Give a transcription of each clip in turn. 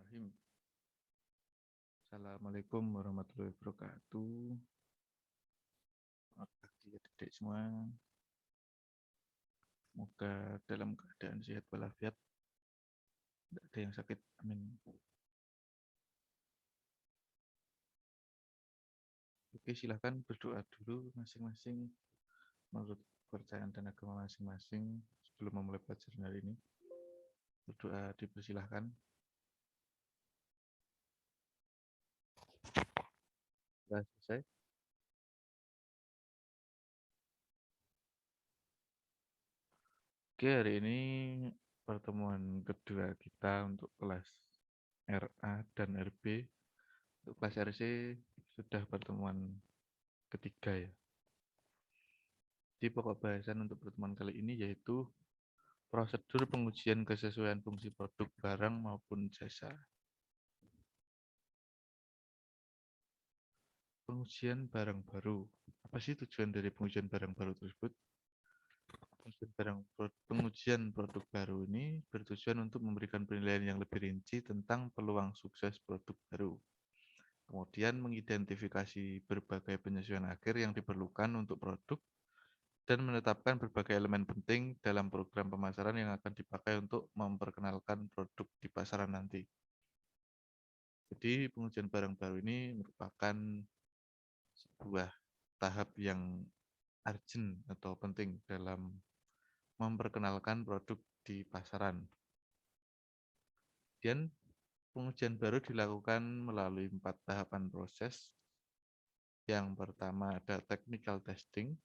Bismillahirrahmanirrahim. Assalamualaikum warahmatullahi wabarakatuh. Selamat pagi adik-adik semua. Semoga dalam keadaan sehat walafiat. Tidak ada yang sakit. Amin. Oke, silahkan berdoa dulu masing-masing menurut kepercayaan dan agama masing-masing sebelum memulai pelajaran hari ini. Berdoa dipersilahkan. Sudah selesai? Oke, hari ini pertemuan kedua kita untuk kelas RA dan RB. Untuk kelas RC sudah pertemuan ketiga ya. Di pokok bahasan untuk pertemuan kali ini yaitu prosedur pengujian kesesuaian fungsi produk barang maupun jasa. Pengujian barang baru. Apa sih tujuan dari pengujian barang baru tersebut? Pengujian produk baru ini bertujuan untuk memberikan penilaian yang lebih rinci tentang peluang sukses produk baru. Kemudian mengidentifikasi berbagai penyesuaian akhir yang diperlukan untuk produk dan menetapkan berbagai elemen penting dalam program pemasaran yang akan dipakai untuk memperkenalkan produk di pasaran nanti. Jadi pengujian barang baru ini merupakan sebuah tahap yang urgent atau penting dalam memperkenalkan produk di pasaran. Kemudian pengujian baru dilakukan melalui 4 tahapan proses. Yang pertama ada technical testing,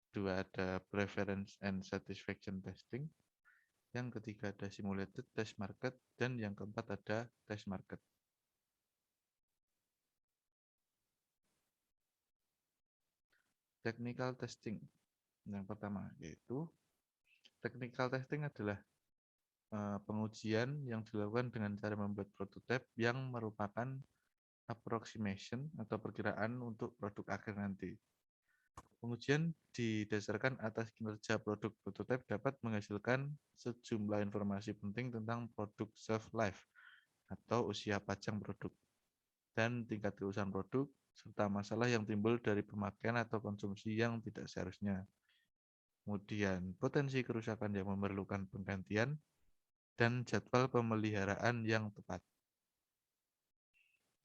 kedua ada preference and satisfaction testing, yang ketiga ada simulated test market, dan yang keempat ada test market. Technical testing yang pertama yaitu technical testing adalah pengujian yang dilakukan dengan cara membuat prototipe yang merupakan approximation atau perkiraan untuk produk akhir nanti. Pengujian didasarkan atas kinerja produk prototipe dapat menghasilkan sejumlah informasi penting tentang produk shelf life atau usia pajang produk dan tingkat kerusakan produk serta masalah yang timbul dari pemakaian atau konsumsi yang tidak seharusnya. Kemudian potensi kerusakan yang memerlukan penggantian dan jadwal pemeliharaan yang tepat.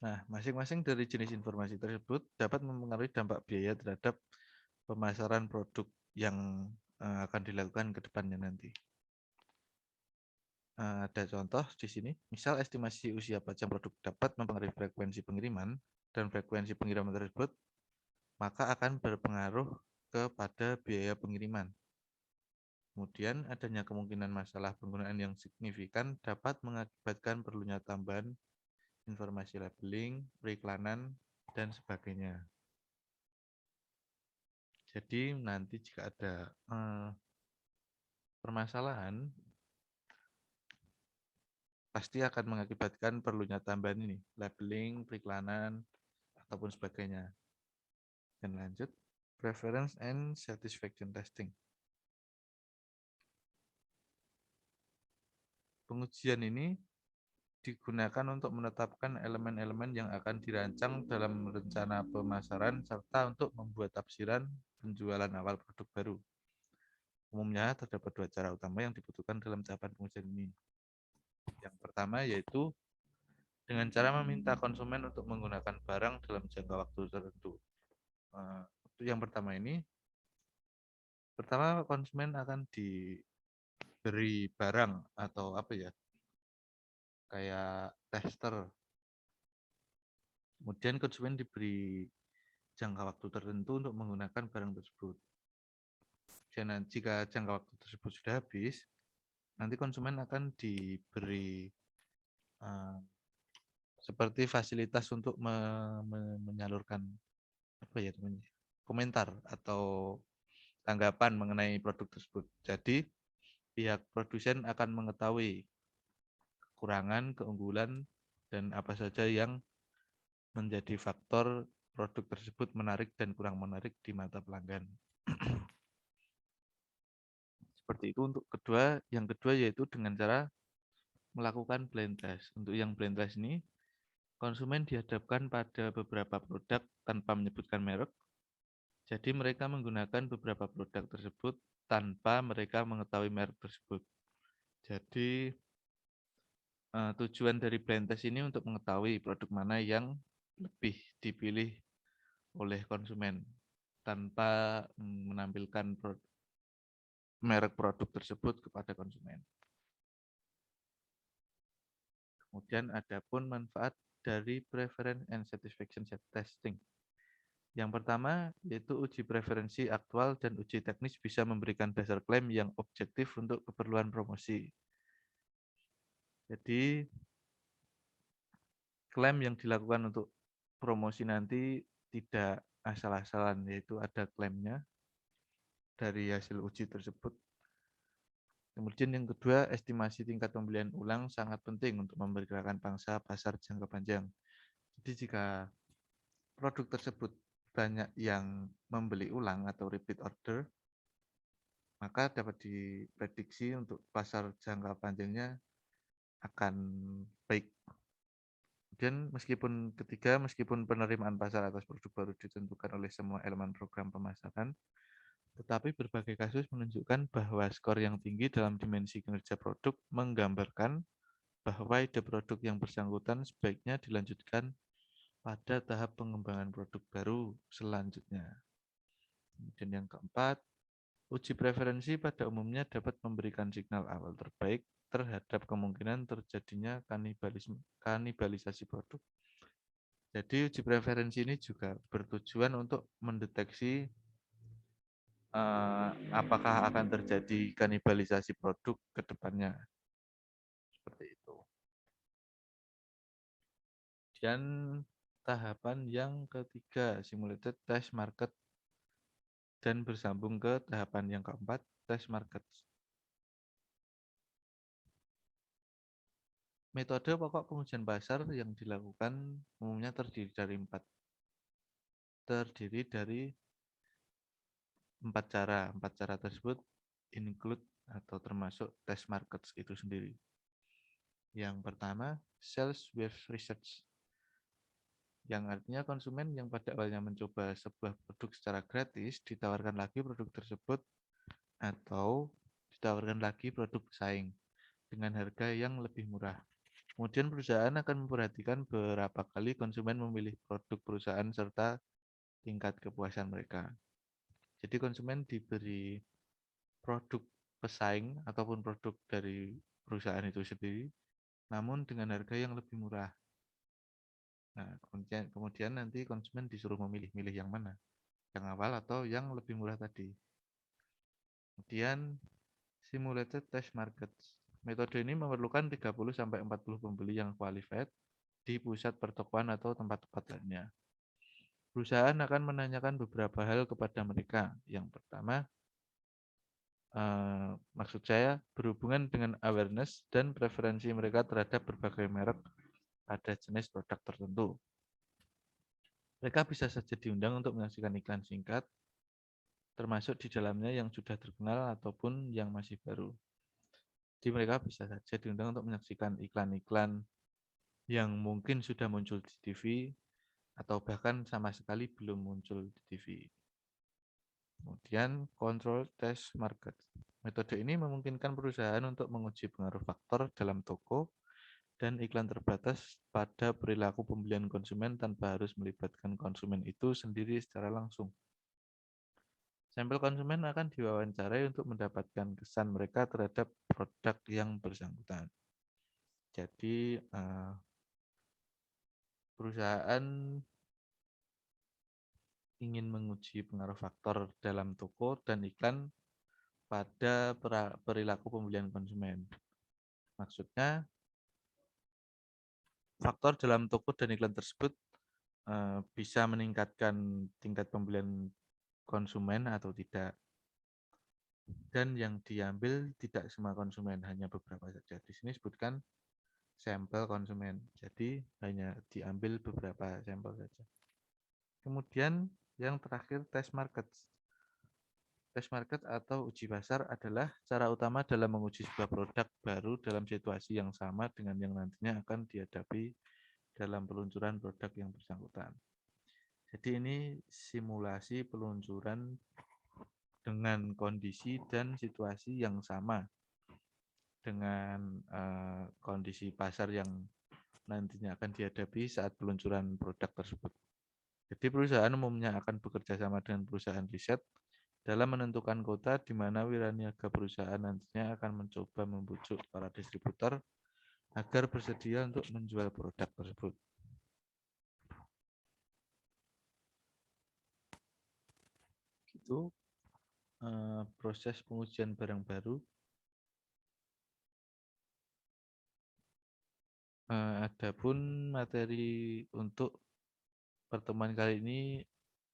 Nah, masing-masing dari jenis informasi tersebut dapat mempengaruhi dampak biaya terhadap pemasaran produk yang akan dilakukan ke depannya nanti. Ada contoh di sini, misal estimasi usia pajang produk dapat mempengaruhi frekuensi pengiriman, dan frekuensi pengiriman tersebut maka akan berpengaruh kepada biaya pengiriman. Kemudian adanya kemungkinan masalah penggunaan yang signifikan dapat mengakibatkan perlunya tambahan informasi labeling, periklanan, dan sebagainya. Jadi nanti jika ada permasalahan, pasti akan mengakibatkan perlunya tambahan ini, labeling, periklanan, ataupun sebagainya. Dan lanjut, preference and satisfaction testing. Pengujian ini digunakan untuk menetapkan elemen-elemen yang akan dirancang dalam rencana pemasaran serta untuk membuat tafsiran penjualan awal produk baru. Umumnya terdapat 2 cara utama yang dibutuhkan dalam tahapan pengujian ini. Yang pertama yaitu dengan cara meminta konsumen untuk menggunakan barang dalam jangka waktu tertentu. Untuk yang pertama ini, pertama konsumen akan diberi barang atau apa ya, kayak tester. Kemudian konsumen diberi jangka waktu tertentu untuk menggunakan barang tersebut. Dan jika jangka waktu tersebut sudah habis, nanti konsumen akan diberi seperti fasilitas untuk menyalurkan apa ya teman, komentar atau tanggapan mengenai produk tersebut. Jadi pihak produsen akan mengetahui kekurangan, keunggulan, dan apa saja yang menjadi faktor produk tersebut menarik dan kurang menarik di mata pelanggan. Seperti itu untuk yang kedua yaitu dengan cara melakukan blind test. Untuk yang blind test ini, konsumen dihadapkan pada beberapa produk tanpa menyebutkan merek. Jadi mereka menggunakan beberapa produk tersebut tanpa mereka mengetahui merek tersebut. Jadi tujuan dari blind test ini untuk mengetahui produk mana yang lebih dipilih oleh konsumen tanpa menampilkan merek produk tersebut kepada konsumen. Kemudian ada pun manfaat dari preference and satisfaction testing. Yang pertama yaitu uji preferensi aktual dan uji teknis bisa memberikan dasar klaim yang objektif untuk keperluan promosi. Jadi klaim yang dilakukan untuk promosi nanti tidak asal-asalan, yaitu ada klaimnya dari hasil uji tersebut. Kemudian yang kedua, estimasi tingkat pembelian ulang sangat penting untuk memperkirakan pangsa pasar jangka panjang. Jadi jika produk tersebut banyak yang membeli ulang atau repeat order, maka dapat diprediksi untuk pasar jangka panjangnya akan baik. Kemudian meskipun penerimaan pasar atas produk baru ditentukan oleh semua elemen program pemasaran, tetapi berbagai kasus menunjukkan bahwa skor yang tinggi dalam dimensi kinerja produk menggambarkan bahwa ide produk yang bersangkutan sebaiknya dilanjutkan pada tahap pengembangan produk baru selanjutnya. Kemudian yang keempat, uji preferensi pada umumnya dapat memberikan signal awal terbaik terhadap kemungkinan terjadinya kanibalisasi produk. Jadi uji preferensi ini juga bertujuan untuk mendeteksi apakah akan terjadi kanibalisasi produk ke depannya. Seperti itu. Dan tahapan yang ketiga, simulated test market, dan bersambung ke tahapan yang keempat, test market. Metode pokok pengujian pasar yang dilakukan umumnya terdiri dari empat cara. Empat cara tersebut include atau termasuk test markets itu sendiri. Yang pertama, sales with research, yang artinya konsumen yang pada awalnya mencoba sebuah produk secara gratis ditawarkan lagi produk tersebut atau ditawarkan lagi produk pesaing dengan harga yang lebih murah. Kemudian perusahaan akan memperhatikan berapa kali konsumen memilih produk perusahaan serta tingkat kepuasan mereka. Jadi konsumen diberi produk pesaing ataupun produk dari perusahaan itu sendiri, namun dengan harga yang lebih murah. Nah, kemudian nanti konsumen disuruh memilih yang mana, yang awal atau yang lebih murah tadi. Kemudian simulated test markets. Metode ini memerlukan 30-40 pembeli yang qualified di pusat pertokoan atau tempat-tempat lainnya. Perusahaan akan menanyakan beberapa hal kepada mereka. Yang pertama, maksud saya berhubungan dengan awareness dan preferensi mereka terhadap berbagai merek pada jenis produk tertentu. Mereka bisa saja diundang untuk menyaksikan iklan singkat, termasuk di dalamnya yang sudah terkenal ataupun yang masih baru. Jadi mereka bisa saja diundang untuk menyaksikan iklan-iklan yang mungkin sudah muncul di TV atau bahkan sama sekali belum muncul di TV. Kemudian control test market. Metode ini memungkinkan perusahaan untuk menguji pengaruh faktor dalam toko dan iklan terbatas pada perilaku pembelian konsumen tanpa harus melibatkan konsumen itu sendiri secara langsung. Sampel konsumen akan diwawancarai untuk mendapatkan kesan mereka terhadap produk yang bersangkutan. Jadi perusahaan ingin menguji pengaruh faktor dalam toko dan iklan pada perilaku pembelian konsumen. Maksudnya, faktor dalam toko dan iklan tersebut bisa meningkatkan tingkat pembelian konsumen atau tidak. Dan yang diambil tidak semua konsumen, hanya beberapa saja. Di sini sebutkan sampel konsumen. Jadi hanya diambil beberapa sampel saja. Kemudian yang terakhir test market. Test market atau uji pasar adalah cara utama dalam menguji sebuah produk baru dalam situasi yang sama dengan yang nantinya akan dihadapi dalam peluncuran produk yang bersangkutan. Jadi ini simulasi peluncuran dengan kondisi dan situasi yang sama dengan kondisi pasar yang nantinya akan dihadapi saat peluncuran produk tersebut. Jadi perusahaan umumnya akan bekerja sama dengan perusahaan riset dalam menentukan kota di mana wiraniaga perusahaan nantinya akan mencoba membujuk para distributor agar bersedia untuk menjual produk tersebut. Itu proses pengujian barang baru. Adapun materi untuk pertemuan kali ini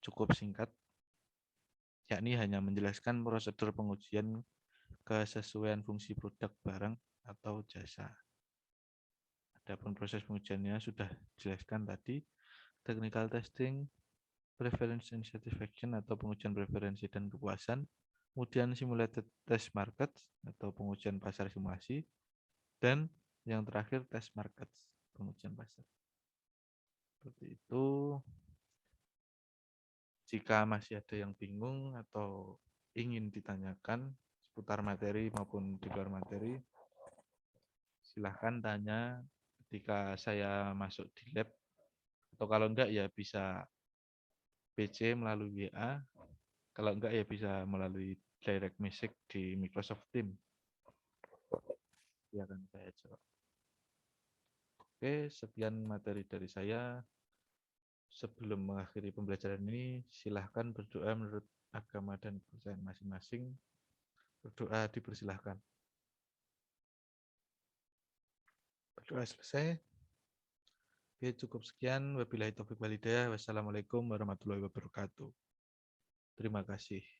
cukup singkat, yakni hanya menjelaskan prosedur pengujian kesesuaian fungsi produk barang atau jasa. Adapun proses pengujiannya sudah dijelaskan tadi, technical testing, preference and satisfaction atau pengujian preferensi dan kepuasan, kemudian simulated test market atau pengujian pasar simulasi, dan yang terakhir test market, pengujian pasar. Seperti itu. Jika masih ada yang bingung atau ingin ditanyakan seputar materi maupun di luar materi, silahkan tanya ketika saya masuk di lab, atau kalau enggak ya bisa PC melalui WA, kalau enggak ya bisa melalui direct message di Microsoft Teams. Ya kan saya jawab. Oke, sekian materi dari saya. Sebelum mengakhiri pembelajaran ini, silahkan berdoa menurut agama dan kepercayaan masing-masing. Berdoa dipersilahkan. Berdoa selesai. Oke, cukup sekian. Wabillahi taufiq walhidayah. Wassalamualaikum warahmatullahi wabarakatuh. Terima kasih.